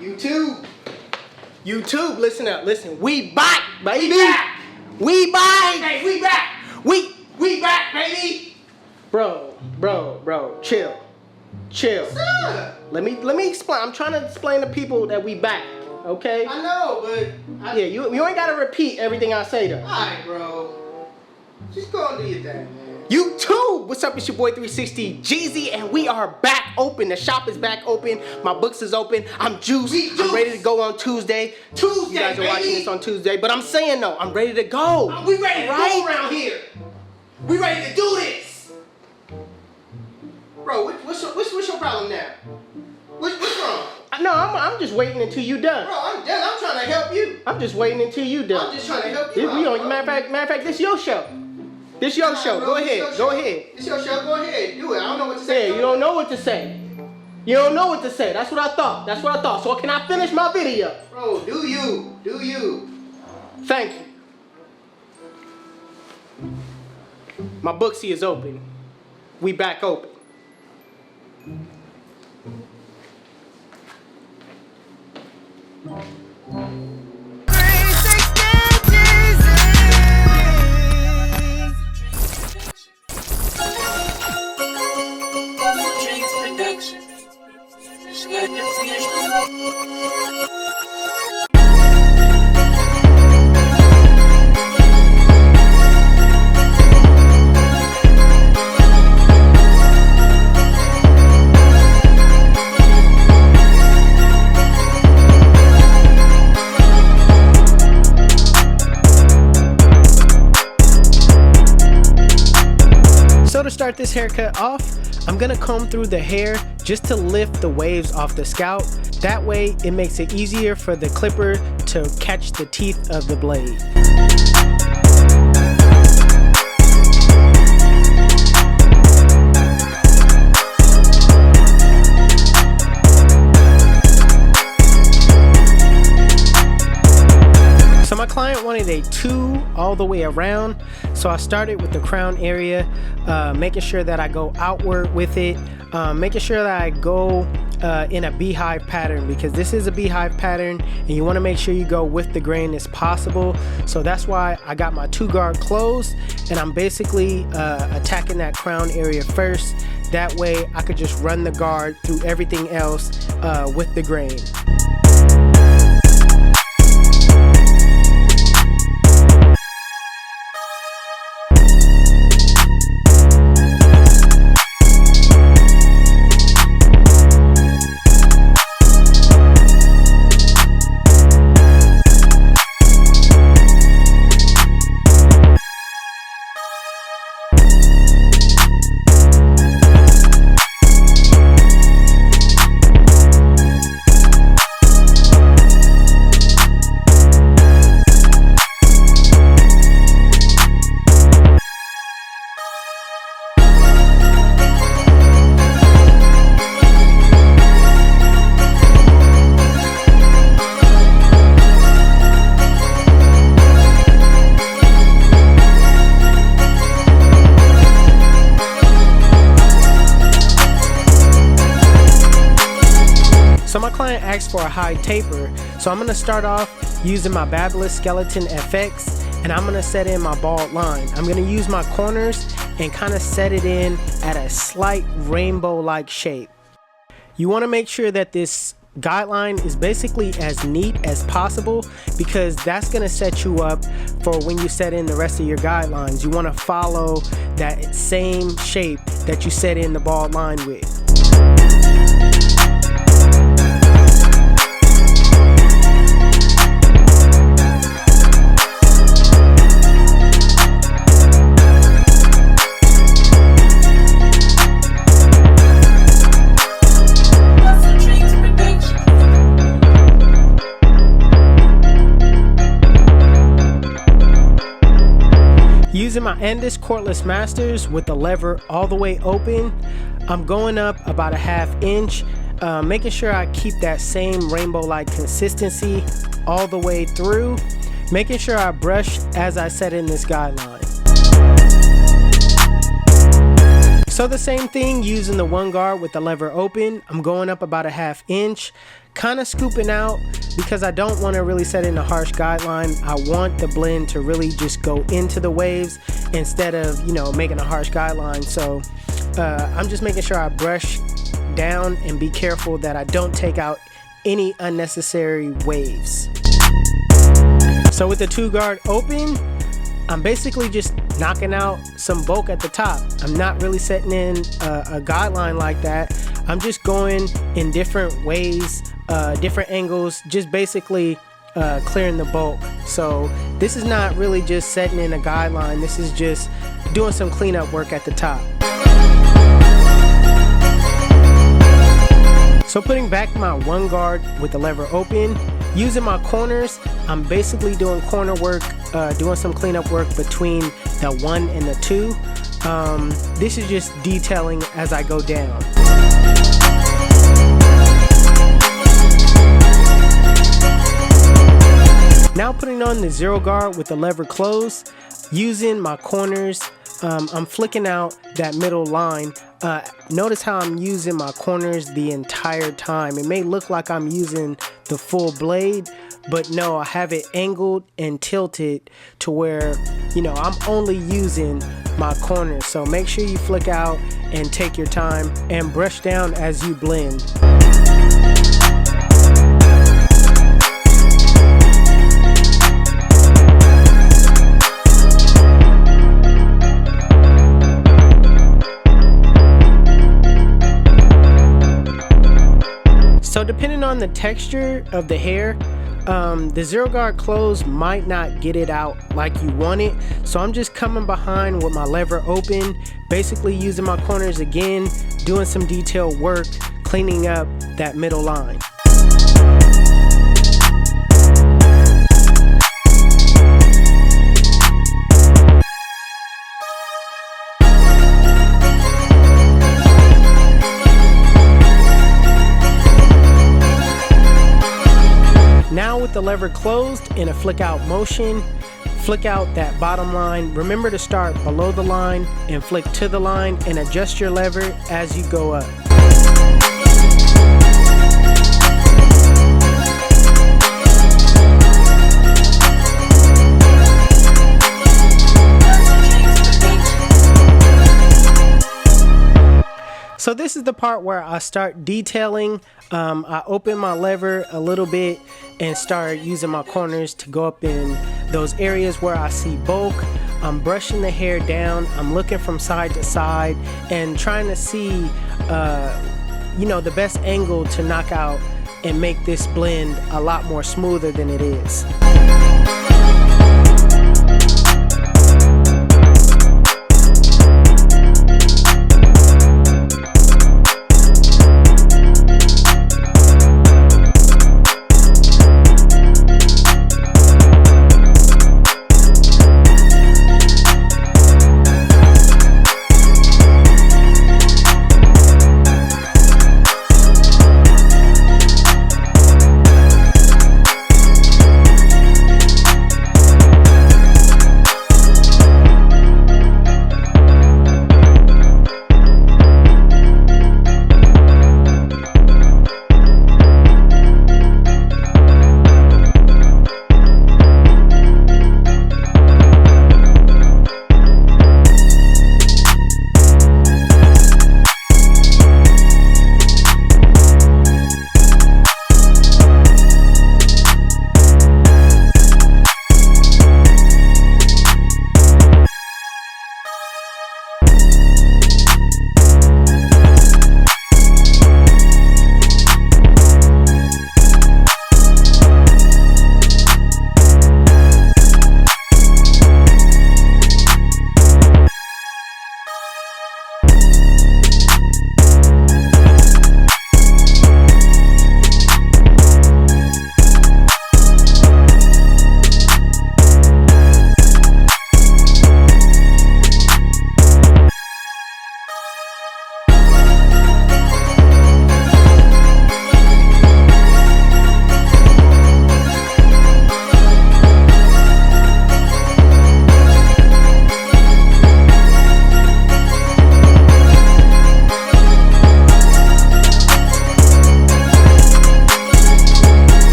YouTube, listen up, listen. We back, baby. We back. Hey, we back. We back, baby. Bro, chill. What's up? Let me explain. I'm trying to explain to people that we back, okay? I know, but yeah, you ain't gotta repeat everything I say though. Alright, bro. Just go and do your thing, man. YouTube, what's up? It's your boy 360 Jeezy, and we are back open. The shop is back open. My books is open. I'm juiced. I'm ready to go on Tuesday. You guys are watching this on Tuesday, but I'm saying though, I'm ready to go. We ready to go around here. We ready to do this. Bro, what's your problem now? What's wrong? No, I'm just waiting until you done. Bro, I'm done. I'm trying to help you. I'm just waiting until you done. I'm just trying to help you. Matter of fact, this your show. This your show. Go ahead. It's your show. Go ahead. Do it. I don't know what to say. Yeah, you don't know what to say. You don't know what to say. That's what I thought. So can I finish my video? Bro, do you. Thank you. My booksy is open. We back open. So to start this haircut off, I'm gonna comb through the hair just to lift the waves off the scalp. That way it makes it easier for the clipper to catch the teeth of the blade. So my client wanted a 2 all the way around, so I started with the crown area, making sure that I go outward with it, making sure that I go in a beehive pattern, because this is a beehive pattern and you want to make sure you go with the grain as possible. So that's why I got my 2 guard closed, and I'm basically attacking that crown area first. That way I could just run the guard through everything else with the grain. So my client asked for a high taper, so I'm going to start off using my Babyless Skeleton FX, and I'm going to set in my bald line. I'm going to use my corners and kind of set it in at a slight rainbow-like shape. You want to make sure that this guideline is basically as neat as possible, because that's going to set you up for when you set in the rest of your guidelines. You want to follow that same shape that you set in the bald line with. Using my Andis Cordless Masters with the lever all the way open, I'm going up about a ½ inch, making sure I keep that same rainbow-like consistency all the way through, making sure I brush as I set in this guideline. So the same thing, using the one guard with the lever open, I'm going up about a 1/2 inch, kind of scooping out because I don't want to really set in a harsh guideline. I want the blend to really just go into the waves instead of, making a harsh guideline. So I'm just making sure I brush down and be careful that I don't take out any unnecessary waves. So with the 2 guard open, I'm basically just knocking out some bulk at the top. I'm not really setting in a guideline like that. I'm just going in different ways, different angles, just basically clearing the bulk. So this is not really just setting in a guideline. This is just doing some cleanup work at the top. So putting back my one guard with the lever open, using my corners, I'm basically doing corner work, doing some cleanup work between the 1 and the 2. This is just detailing as I go down. Now putting on the 0 guard with the lever closed, using my corners, I'm flicking out that middle line. Notice how I'm using my corners the entire time. It may look like I'm using the full blade, but no, I have it angled and tilted to where, I'm only using my corners. So make sure you flick out and take your time and brush down as you blend. So depending on the texture of the hair, the 0 guard close might not get it out like you want it. So I'm just coming behind with my lever open, basically using my corners again, doing some detail work, cleaning up that middle line. Now with the lever closed in a flick out motion, flick out that bottom line. Remember to start below the line and flick to the line and adjust your lever as you go up. So this is the part where I start detailing. I open my lever a little bit and start using my corners to go up in those areas where I see bulk. I'm brushing the hair down. I'm looking from side to side and trying to see, the best angle to knock out and make this blend a lot more smoother than it is.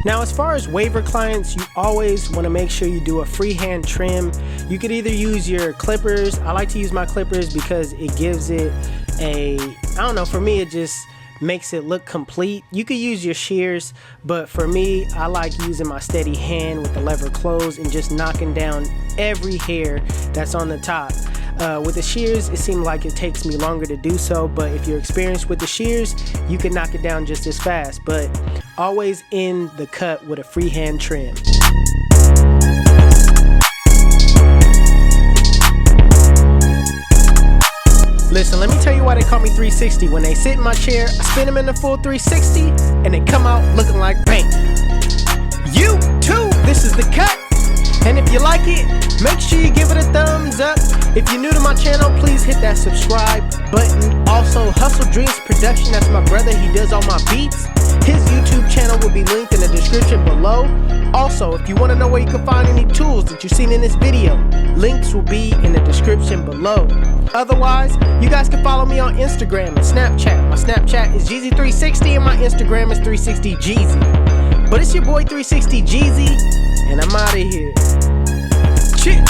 Now, as far as waiver clients, you always want to make sure you do a freehand trim. You could either use your clippers. I like to use my clippers because it gives it for me, it just makes it look complete. You could use your shears, but for me, I like using my steady hand with the lever closed and just knocking down every hair that's on the top. With the shears, it seems like it takes me longer to do so, but if you're experienced with the shears, you can knock it down just as fast. But always end the cut with a freehand trim. Listen, let me tell you why they call me 360. When they sit in my chair, I spin them in the full 360, and they come out looking like bang. You too, this is the cut. And if you like it, make sure you give it a thumbs up. If you're new to my channel, please hit that subscribe button. Also, HustleDreamProduction, that's my brother, he does all my beats. His YouTube channel will be linked in the description below. Also, if you want to know where you can find any tools that you've seen in this video, links will be in the description below. Otherwise, you guys can follow me on Instagram and Snapchat. My Snapchat is Jeezy360 and my Instagram is 360Jeezy. But it's your boy 360Jeezy, and I'm out of here. Cheers.